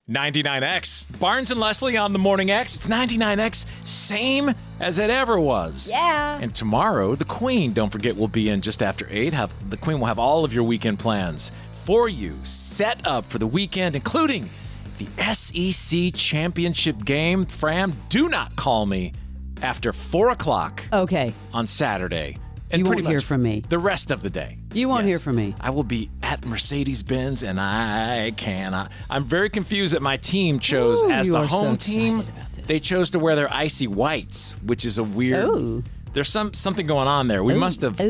99X. Barnes and Leslie on the Morning X. It's 99X, same as it ever was. Yeah. And tomorrow, the Queen, don't forget, will be in just after 8. The Queen will have all of your weekend plans for you set up for the weekend, including the SEC Championship game. Fram, do not call me after 4 o'clock on Saturday. And you won't hear from me. The rest of the day. You won't hear from me. I will be at Mercedes-Benz, and I cannot. I'm very confused that my team chose as the home team. They chose to wear their icy whites, which is a weird. Ooh. There's something going on there. We must have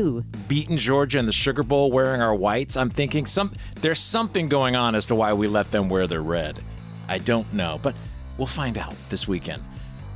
beaten Georgia in the Sugar Bowl wearing our whites. I'm thinking there's something going on as to why we let them wear their red. I don't know, but we'll find out this weekend.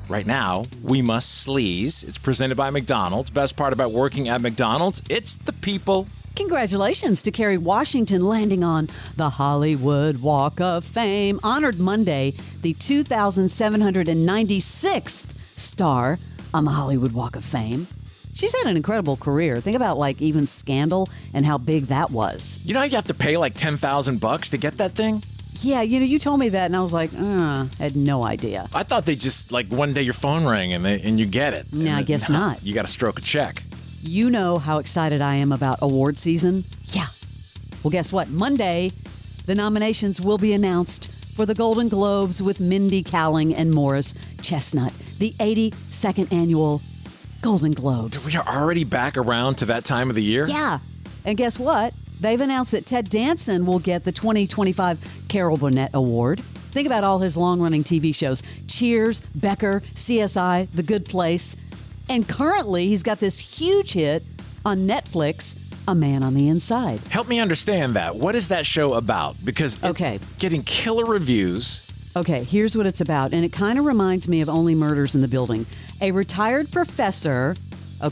Right now, we must sleaze. It's presented by McDonald's. Best part about working at McDonald's, it's the people. Congratulations to Kerry Washington landing on the Hollywood Walk of Fame. Honored Monday, the 2,796th star on the Hollywood Walk of Fame. She's had an incredible career. Think about even Scandal and how big that was. You know you have to pay like $10,000 to get that thing? Yeah, you told me that, and I was like, had no idea. I thought they just, one day your phone rang and you get it. No, I guess not. You got to stroke a check. You know how excited I am about award season? Yeah. Well, guess what? Monday, the nominations will be announced for the Golden Globes with Mindy Kaling and Morris Chestnut, the 82nd annual Golden Globes. We are already back around to that time of the year? Yeah. And guess what? They've announced that Ted Danson will get the 2025 Carol Burnett Award. Think about all his long-running TV shows. Cheers, Becker, CSI, The Good Place. And currently, he's got this huge hit on Netflix, A Man on the Inside. Help me understand that. What is that show about? Because it's getting killer reviews. Okay, here's what it's about. And it kind of reminds me of Only Murders in the Building. A retired professor,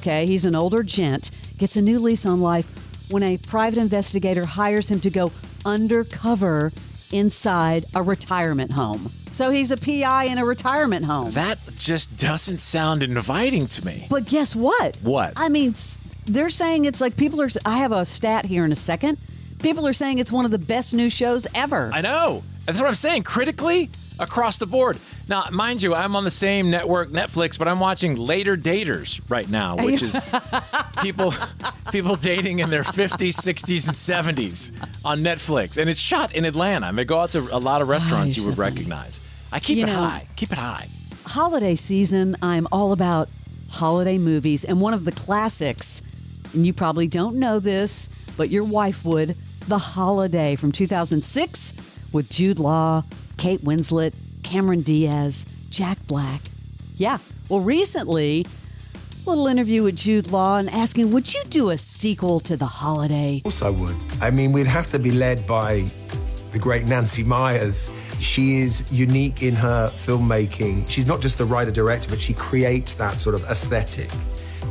he's an older gent, gets a new lease on life when a private investigator hires him to go undercover inside a retirement home. So he's a PI in a retirement home. That just doesn't sound inviting to me. But guess what? What? I mean, they're saying it's I have a stat here in a second. People are saying it's one of the best new shows ever. I know. That's what I'm saying. Critically, across the board. Now, mind you, I'm on the same network, Netflix, but I'm watching Later Daters right now, which is people dating in their 50s, 60s, and 70s on Netflix. And it's shot in Atlanta. And they go out to a lot of restaurants you would recognize. I keep it high. Keep it high. Holiday season, I'm all about holiday movies. And one of the classics, and you probably don't know this, but your wife would, The Holiday from 2006 with Jude Law, Kate Winslet, Cameron Diaz, Jack Black. Yeah. Well, recently, a little interview with Jude Law and asking, would you do a sequel to The Holiday? Of course I would. I mean, we'd have to be led by the great Nancy Meyers. She is unique in her filmmaking. She's not just the writer-director, but she creates that sort of aesthetic,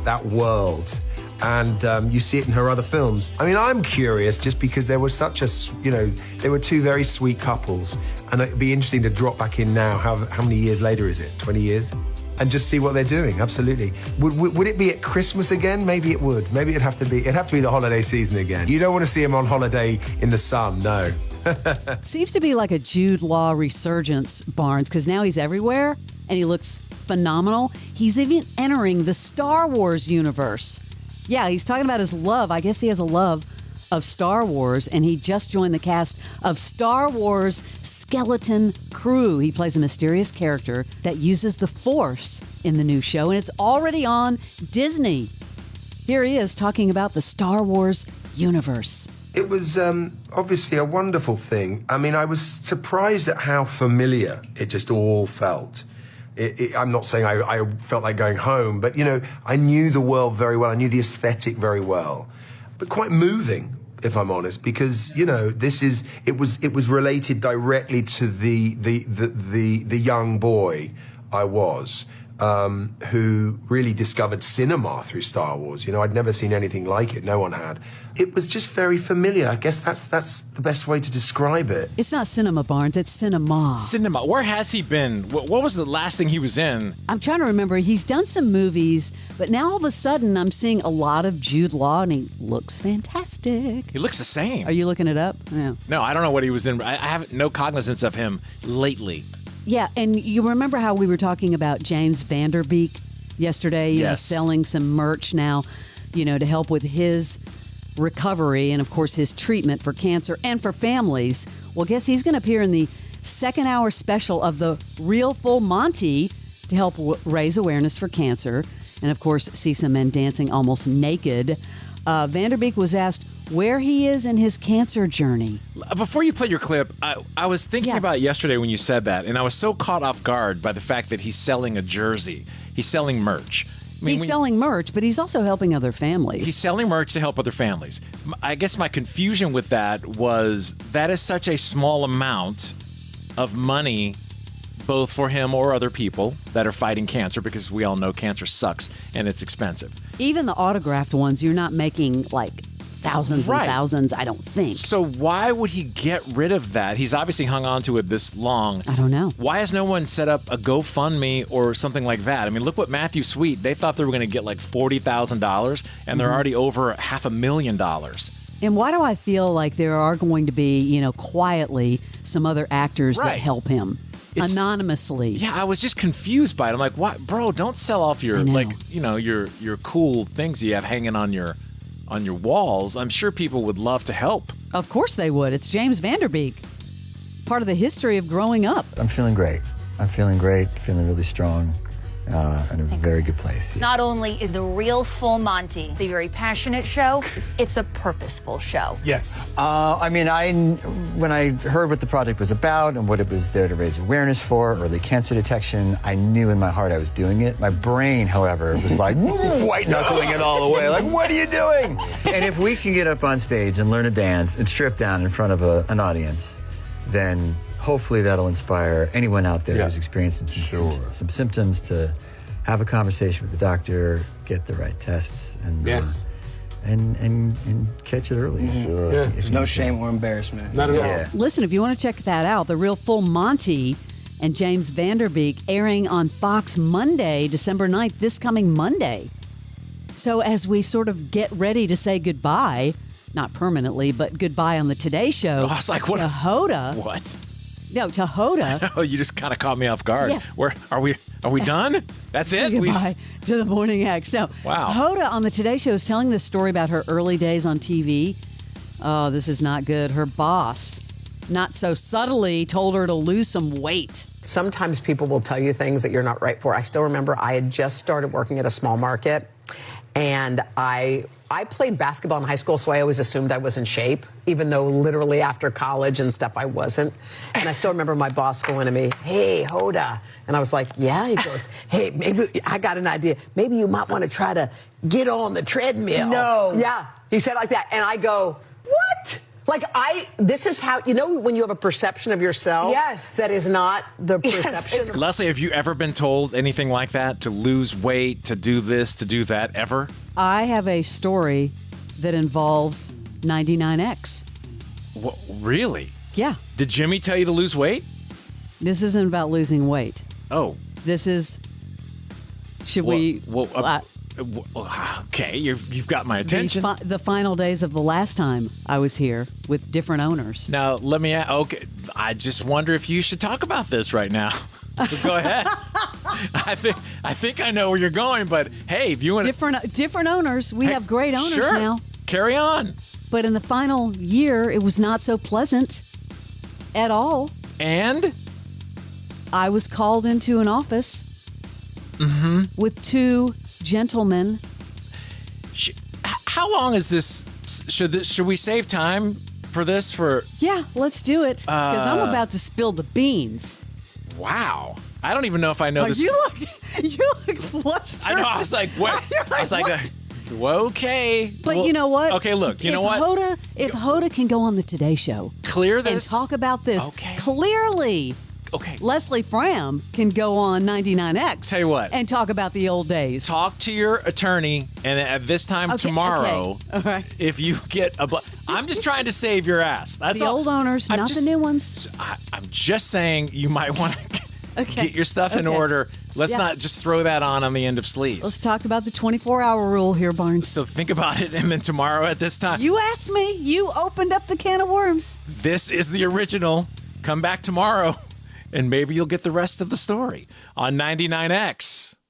that world. And you see it in her other films. I mean, I'm curious just because there was such a, they were two very sweet couples. And it'd be interesting to drop back in now. How many years later is it? 20 years? And just see what they're doing. Absolutely. Would it be at Christmas again? Maybe it would. Maybe it'd have to be the holiday season again. You don't want to see him on holiday in the sun, no. Seems to be like a Jude Law resurgence, Barnes, because now he's everywhere and he looks phenomenal. He's even entering the Star Wars universe. Yeah, he's talking about his love. I guess he has a love of Star Wars, and he just joined the cast of Star Wars Skeleton Crew. He plays a mysterious character that uses the Force in the new show, and it's already on Disney. Here he is talking about the Star Wars universe. It was obviously a wonderful thing. I mean, I was surprised at how familiar it just all felt. I'm not saying I felt like going home, but, I knew the world very well. I knew the aesthetic very well, but quite moving, if I'm honest, because, it was related directly to the young boy I was. who really discovered cinema through Star Wars. You know, I'd never seen anything like it. No one had. It was just very familiar. I guess that's the best way to describe it. It's not cinema, Barnes. It's cinema. Cinema. Where has he been? What was the last thing he was in? I'm trying to remember. He's done some movies, but now all of a sudden I'm seeing a lot of Jude Law, and he looks fantastic. He looks the same. Are you looking it up? Yeah. No, I don't know what he was in. I have no cognizance of him lately. Yeah, and you remember how we were talking about James Van Der Beek yesterday? You know, selling some merch now, you know, to help with his recovery and, of course, his treatment for cancer and for families. Well, guess he's going to appear in the second-hour special of the Real Full Monty to help raise awareness for cancer and, of course, see some men dancing almost naked. Van Der Beek was asked where he is in his cancer journey. Before you play your clip, I was thinking about yesterday when you said that, and I was so caught off guard by the fact that he's selling a jersey. He's selling merch. I mean, he's selling merch, but he's also helping other families. He's selling merch to help other families. I guess my confusion with that was that is such a small amount of money, both for him or other people that are fighting cancer, because we all know cancer sucks and it's expensive. Even the autographed ones, you're not making like thousands and thousands, I don't think. So why would he get rid of that? He's obviously hung on to it this long. I don't know. Why has no one set up a GoFundMe or something like that? I mean, look what Matthew Sweet, they thought they were going to get like $40,000, and they're already over $500,000. And why do I feel like there are going to be, you know, quietly some other actors that help him? Anonymously. Yeah, I was just confused by it. I'm like, what, bro, don't sell off your, like, you know, your cool things you have hanging on your walls. I'm sure people would love to help. Of course they would. It's James Van Der Beek. Part of the history of growing up. I'm feeling great. Feeling really strong. In a very good place. Yeah. Not only is the Real Full Monty the very passionate show, it's a purposeful show. Yes. I mean, when I heard what the project was about and what it was there to raise awareness for, early cancer detection, I knew in my heart I was doing it. My brain, however, was like white knuckling it all the way. Like, what are you doing? And if we can get up on stage and learn to dance and strip down in front of an audience, then hopefully that'll inspire anyone out there who's experiencing some symptoms to have a conversation with the doctor, get the right tests, and and catch it early. Sure. Yeah. There's no shame or embarrassment. Not at all. Listen, if you want to check that out, The Real Full Monty and James Van Der Beek airing on Fox Monday, December 9th, this coming Monday. So as we sort of get ready to say goodbye, not permanently, but goodbye on the Today Show, I was like, what? To Hoda. What? No, to Hoda. Oh, you just kind of caught me off guard. Yeah. Where are we done? That's it? Goodbye to the Morning Act. So, wow. Hoda on the Today Show is telling this story about her early days on TV. Oh, this is not good. Her boss, not so subtly, told her to lose some weight. Sometimes people will tell you things that you're not right for. I still remember I had just started working at a small market, and I played basketball in high school, so I always assumed I was in shape, even though literally after college and stuff I wasn't. And I still remember my boss going to me, "Hey, Hoda." And I was like, "Yeah?" He goes, "Hey, maybe I got an idea. Maybe you might want to try to get on the treadmill." No. Yeah. He said like that. And I go, "What?" Like, this is how, you know, when you have a perception of yourself that is not the perception. Leslie, have you ever been told anything like that? To lose weight, to do this, to do that, ever? I have a story that involves 99X. What, really? Yeah. Did Jimmy tell you to lose weight? This isn't about losing weight. Oh. This is, okay, you've got my attention. The final days of the last time I was here with different owners. Now, let me ask, I just wonder if you should talk about this right now. Go ahead. I think I know where you're going, but hey, if you want different owners, we have great owners now. Carry on. But in the final year, it was not so pleasant at all. And I was called into an office with two gentlemen. How long is this? Should we save time for this? Yeah, let's do it, because I'm about to spill the beans. Wow. I don't even know if I know this. You look flustered. I know. I was like, what? Okay. But you know what? Okay, look. You know what? If Hoda can go on the Today Show, clear this and talk about this clearly. Okay. Leslie Fram can go on 99X. Tell you what. And talk about the old days. Talk to your attorney, and at this time tomorrow, okay. All right. if you get I'm just trying to save your ass. That's The all. old owners, not the new ones. I'm just saying you might want to get your stuff in Okay. order. Let's Yeah. not just throw that on the end of Sleaze. Let's talk about the 24-hour rule here, Barnes. So think about it, and then tomorrow at this time. You asked me. You opened up the can of worms. This is the original. Come back tomorrow, and maybe you'll get the rest of the story on 99X.